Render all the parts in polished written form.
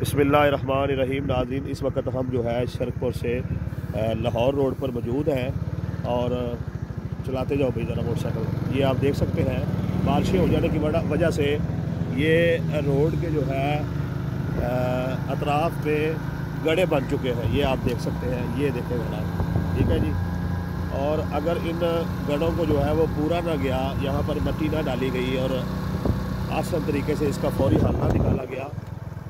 बिस्मिल्लाहिर्रहमानिर्रहीम। नाज़रीन, इस वक्त हम जो है शरकपुर से लाहौर रोड पर मौजूद हैं और चलाते जाओ भाई ज़रा मोटरसाइकिल। ये आप देख सकते हैं बारिशें हो जाने की वजह से ये रोड के जो है अतराफ़ में गड्ढे बन चुके हैं। ये आप देख सकते हैं, ये देखें ज़रा, ठीक है जी। और अगर इन गड्ढों को जो है वो पूरा ना गया, यहाँ पर मिट्टी ना डाली गई और आसान तरीके से इसका फौरी हल ना निकाला गया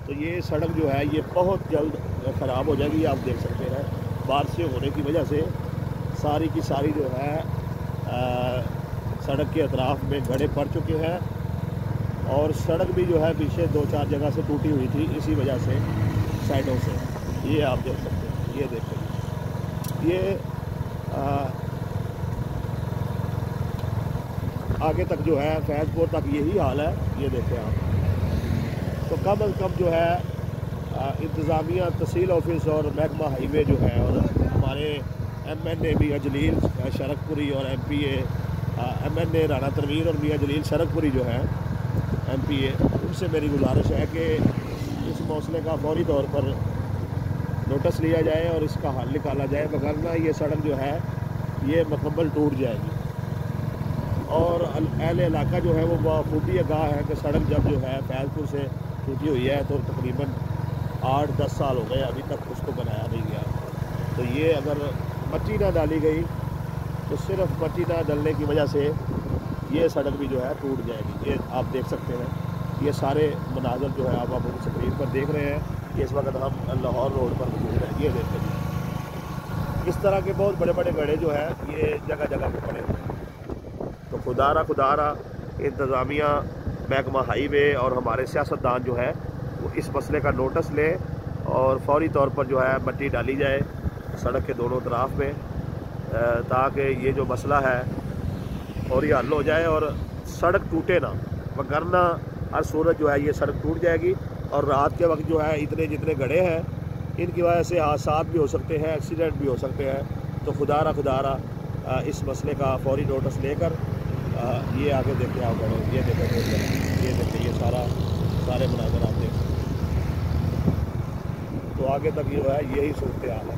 तो ये सड़क जो है ये बहुत जल्द ख़राब हो जाएगी। आप देख सकते हैं बारिशें होने की वजह से सारी की सारी जो है सड़क के अतराफ़ में गड्ढे पड़ चुके हैं और सड़क भी जो है पीछे 2-4 जगह से टूटी हुई थी इसी वजह से साइडों से। ये आप देख सकते हैं, ये देखें, ये आगे तक जो है फैज़पुर तक यही हाल है। ये देखें आप, तो कम अज़ कम जो है इंतज़ामिया तहसील ऑफिस और महकमा हाईवे जो है और हमारे MNA मियाँ जलील शरकपुरी और MPA MNA राना तनवीर और मियाँ जलील शरकपुरी जो है MPA, उनसे मेरी गुजारिश है कि इस मसले का फौरी तौर पर नोटिस लिया जाए और इसका हल निकाला जाए, वरना ये सड़क जो है ये मुकम्मल टूट जाएगी। और अहले इलाका जो है वो बखूबी आगाह है कि सड़क जब जो है फैज़पुर से टूटी हुई है तो तकरीबन 8-10 साल हो गए, अभी तक उसको बनाया नहीं गया। तो ये अगर मिट्टी ना डाली गई तो सिर्फ मिट्टी ना डलने की वजह से ये सड़क भी जो है टूट जाएगी। ये आप देख सकते हैं, ये सारे मनाज़र जो है आप अपनी स्क्रीन पर देख रहे हैं कि इस वक्त हम लाहौर रोड पर मौजूद हैं। ये देखें, इस तरह के बहुत बड़े बड़े गड्ढे जो है ये जगह जगह पर पड़े हुए हैं। तो खुदारा इंतज़ामिया महकमा हाईवे और हमारे सियासतदान जो है वो इस मसले का नोटिस लें और फौरी तौर पर जो है मिट्टी डाली जाए सड़क के दोनों तरफ में, ताकि ये जो मसला है फौरी हल हो जाए और सड़क टूटे ना, वरना हर सूरत जो है ये सड़क टूट जाएगी। और रात के वक्त जो है इतने जितने गड्ढे हैं इनकी वजह से हादसा भी हो सकते हैं, एक्सीडेंट भी हो सकते हैं। तो खुदारा इस मसले का फौरी नोटिस लेकर ये आगे देखें आप, ये देखें ये सारे मनाज़र आप देख सकते हैं। तो आगे तक जो है यही सूरत हाल है।